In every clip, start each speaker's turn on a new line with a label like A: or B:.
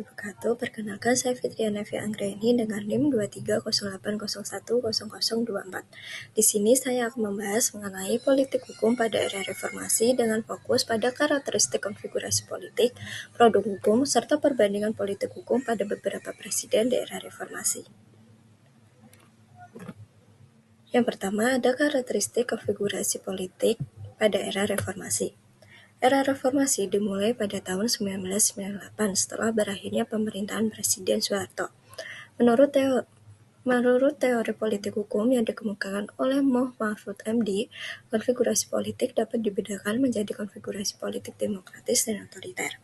A: wabarakatuh. Perkenalkan, saya Fitriana Anggraini dengan NIM 2308010024. Di sini saya akan membahas mengenai politik hukum pada era reformasi dengan fokus pada karakteristik konfigurasi politik, produk hukum, serta perbandingan politik hukum pada beberapa presiden di era reformasi. Yang pertama, ada karakteristik konfigurasi politik pada era reformasi. Era reformasi dimulai pada tahun 1998 setelah berakhirnya pemerintahan Presiden Soeharto. Menurut teori politik hukum yang dikemukakan oleh Moh Mahfud MD, konfigurasi politik dapat dibedakan menjadi konfigurasi politik demokratis dan otoriter.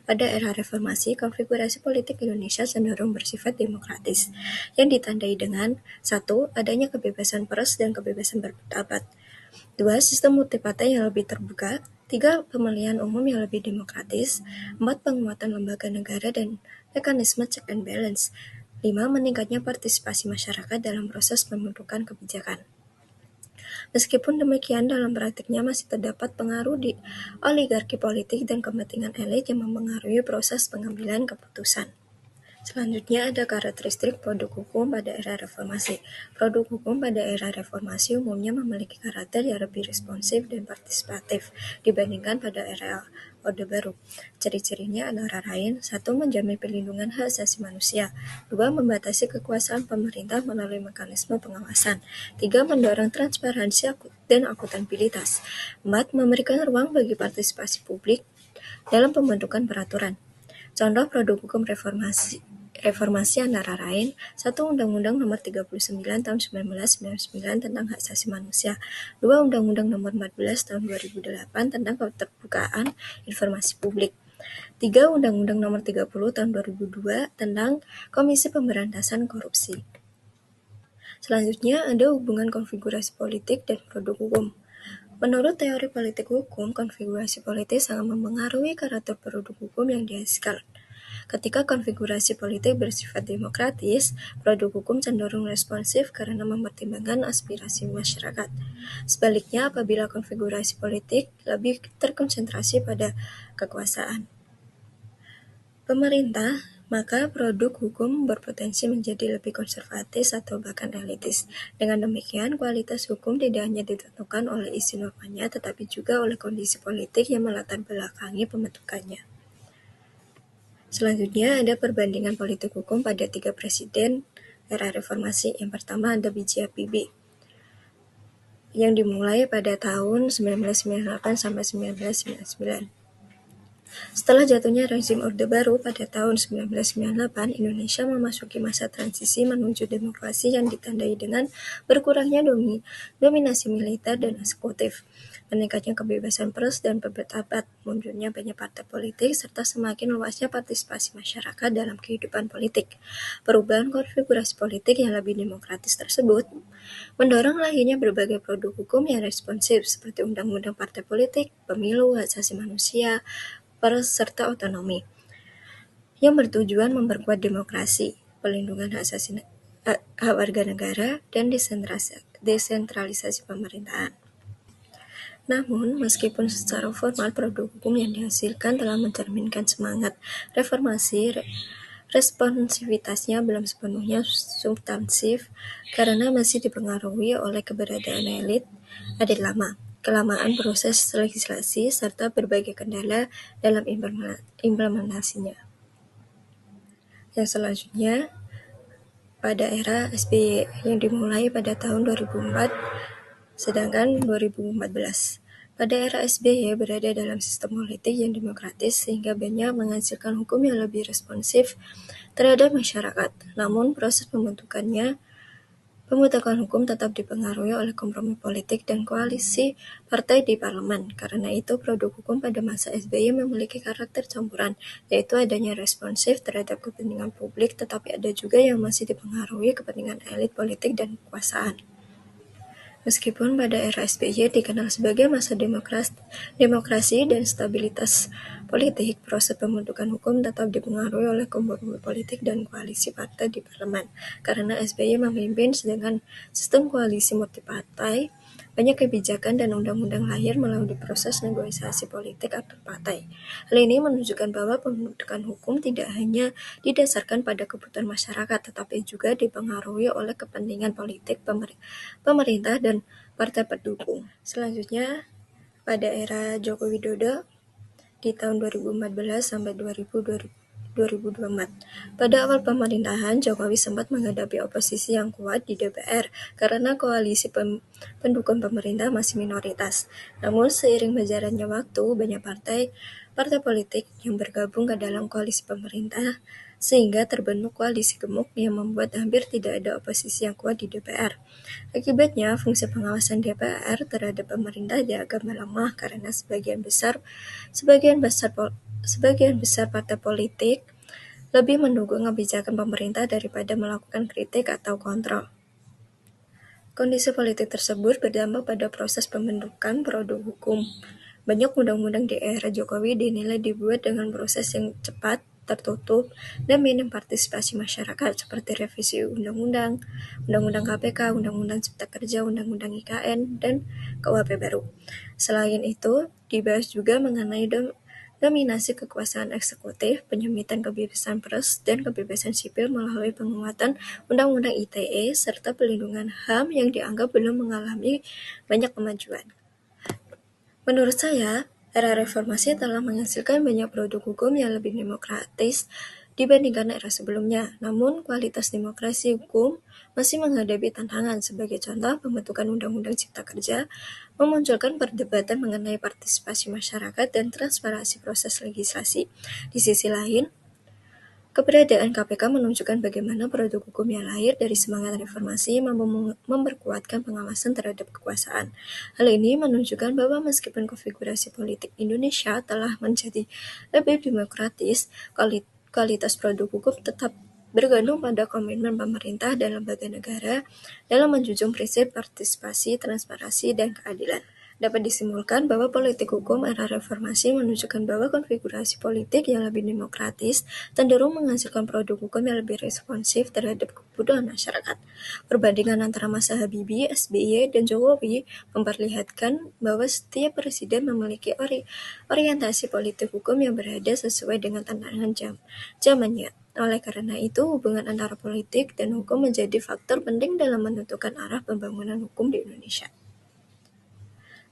A: Pada era reformasi, konfigurasi politik Indonesia cenderung bersifat demokratis, yang ditandai dengan 1. Adanya kebebasan pers dan kebebasan berpendapat. 2. Sistem multipartai yang lebih terbuka. 3. Pemilihan umum yang lebih demokratis. 4. Penguatan lembaga negara dan mekanisme check and balance. 5. Meningkatnya partisipasi masyarakat dalam proses pembentukan kebijakan. Meskipun demikian, dalam praktiknya masih terdapat pengaruh di oligarki politik dan kepentingan elit yang mempengaruhi proses pengambilan keputusan. Selanjutnya ada karakteristik produk hukum pada era reformasi. Produk hukum pada era reformasi umumnya memiliki karakter yang lebih responsif dan partisipatif dibandingkan pada era Orde Baru. Ciri-cirinya antara lain: 1. Menjamin perlindungan hak asasi manusia. 2. Membatasi kekuasaan pemerintah melalui mekanisme pengawasan. 3. Mendorong transparansi dan akuntabilitas. 4. Memberikan ruang bagi partisipasi publik dalam pembentukan peraturan. Contoh produk hukum reformasi antara lain: 1. Undang-Undang Nomor 39 Tahun 1999 tentang Hak Asasi Manusia. 2. Undang-Undang Nomor 14 Tahun 2008 tentang Keterbukaan Informasi Publik. 3. Undang-Undang Nomor 30 Tahun 2002 tentang Komisi Pemberantasan Korupsi. Selanjutnya ada hubungan konfigurasi politik dan produk hukum. Menurut teori politik hukum, konfigurasi politik sangat mempengaruhi karakter produk hukum yang dihasilkan. Ketika konfigurasi politik bersifat demokratis, produk hukum cenderung responsif karena mempertimbangkan aspirasi masyarakat. Sebaliknya, apabila konfigurasi politik lebih terkonsentrasi pada kekuasaan pemerintah, maka produk hukum berpotensi menjadi lebih konservatif atau bahkan elitis. Dengan demikian, kualitas hukum tidak hanya ditentukan oleh isi normanya, tetapi juga oleh kondisi politik yang melatar belakangi pembentukannya. Selanjutnya ada perbandingan politik hukum pada 3 presiden era reformasi. Yang pertama ada B.J. Habibie yang dimulai pada tahun 1998 sampai 1999. Setelah jatuhnya rezim Orde Baru pada tahun 1998, Indonesia memasuki masa transisi menuju demokrasi yang ditandai dengan berkurangnya dominasi militer dan eksekutif, meningkatnya kebebasan pers dan berpendapat, munculnya banyak partai politik, serta semakin luasnya partisipasi masyarakat dalam kehidupan politik. Perubahan konfigurasi politik yang lebih demokratis tersebut mendorong lahirnya berbagai produk hukum yang responsif seperti undang-undang partai politik, pemilu, hak asasi manusia, pers, serta otonomi, yang bertujuan memperkuat demokrasi, pelindungan hak warga negara, dan desentralisasi pemerintahan. Namun, meskipun secara formal produk hukum yang dihasilkan telah mencerminkan semangat reformasi, responsivitasnya belum sepenuhnya substansif karena masih dipengaruhi oleh keberadaan elit lama, kelamaan proses legislasi, serta berbagai kendala dalam implementasinya. Yang selanjutnya, pada era SBY yang dimulai pada tahun 2004, sedangkan 2014. Pada era SBY berada dalam sistem politik yang demokratis sehingga banyak menghasilkan hukum yang lebih responsif terhadap masyarakat. Namun proses pembentukan hukum tetap dipengaruhi oleh kompromi politik dan koalisi partai di parlemen. Karena itu, produk hukum pada masa SBY memiliki karakter campuran, yaitu adanya responsif terhadap kepentingan publik, tetapi ada juga yang masih dipengaruhi kepentingan elit politik dan kekuasaan. Meskipun pada era SBY dikenal sebagai masa demokrasi dan stabilitas politik, proses pembentukan hukum tetap dipengaruhi oleh kompromi politik dan koalisi partai di parlemen. Karena SBY memimpin, sedangkan sistem koalisi multipartai Banyak kebijakan dan undang-undang lahir melalui proses negosiasi politik antar partai. Hal ini menunjukkan bahwa pembentukan hukum tidak hanya didasarkan pada kebutuhan masyarakat, tetapi juga dipengaruhi oleh kepentingan politik pemerintah dan partai pendukung. Selanjutnya, pada era Joko Widodo, di tahun 2014 sampai 2024. Pada awal pemerintahan, Jokowi sempat menghadapi oposisi yang kuat di DPR karena koalisi pendukung pemerintah masih minoritas. Namun seiring berjalannya waktu, banyak partai politik yang bergabung ke dalam koalisi pemerintah sehingga terbentuk koalisi gemuk yang membuat hampir tidak ada oposisi yang kuat di DPR. Akibatnya, fungsi pengawasan DPR terhadap pemerintah dianggap melemah karena sebagian besar partai politik lebih mendukung kebijakan pemerintah daripada melakukan kritik atau kontrol. Kondisi politik tersebut berdampak pada proses pembentukan produk hukum. Banyak undang-undang di era Jokowi dinilai dibuat dengan proses yang cepat, tertutup, dan minim partisipasi masyarakat seperti revisi undang-undang KPK, undang-undang Cipta Kerja, undang-undang IKN, dan KUHP baru. Selain itu, dibahas juga mengenai dominasi kekuasaan eksekutif, penyempitan kebebasan pers, dan kebebasan sipil melalui penguatan Undang-Undang ITE, serta pelindungan HAM yang dianggap belum mengalami banyak kemajuan. Menurut saya, era reformasi telah menghasilkan banyak produk hukum yang lebih demokratis dibandingkan era sebelumnya. Namun, kualitas demokrasi hukum masih menghadapi tantangan. Sebagai contoh, pembentukan Undang-Undang Cipta Kerja memunculkan perdebatan mengenai partisipasi masyarakat dan transparansi proses legislasi. Di sisi lain, keberadaan KPK menunjukkan bagaimana produk hukum yang lahir dari semangat reformasi mampu memperkuatkan pengawasan terhadap kekuasaan. Hal ini menunjukkan bahwa meskipun konfigurasi politik Indonesia telah menjadi lebih demokratis, kualitas produk hukum tetap bergantung pada komitmen pemerintah dan lembaga negara dalam menjunjung prinsip partisipasi, transparansi, dan keadilan. Dapat disimpulkan bahwa politik hukum era reformasi menunjukkan bahwa konfigurasi politik yang lebih demokratis cenderung menghasilkan produk hukum yang lebih responsif terhadap kebutuhan masyarakat. Perbandingan antara masa Habibie, SBY, dan Jokowi memperlihatkan bahwa setiap presiden memiliki orientasi politik hukum yang berbeda sesuai dengan tantangan zamannya. Oleh karena itu, hubungan antara politik dan hukum menjadi faktor penting dalam menentukan arah pembangunan hukum di Indonesia.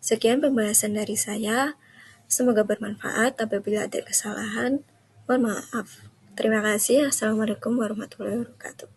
A: Sekian pembahasan dari saya. Semoga bermanfaat. Apabila ada kesalahan, mohon maaf. Terima kasih. Assalamualaikum warahmatullahi wabarakatuh.